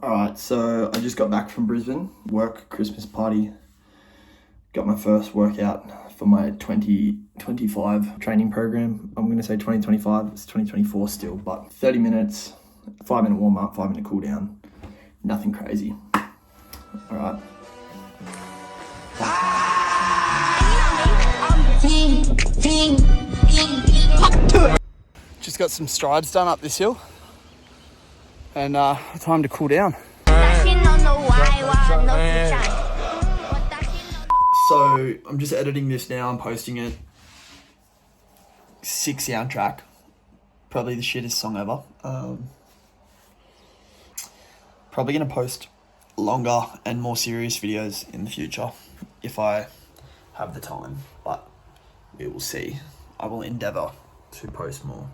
Alright, so I just got back from Brisbane, work, Christmas party. Got my first workout for my 2025 training program. I'm going to say 2025, it's 2024 still, but 30 minutes, 5-minute warm up, 5-minute cool down. Nothing crazy. Alright. Just got some strides done up this hill. And time to cool down. So I'm just editing this now and posting it. 6 soundtrack. Probably the shittest song ever. Probably gonna post longer and more serious videos in the future if I have the time, but we will see. I will endeavour to post more.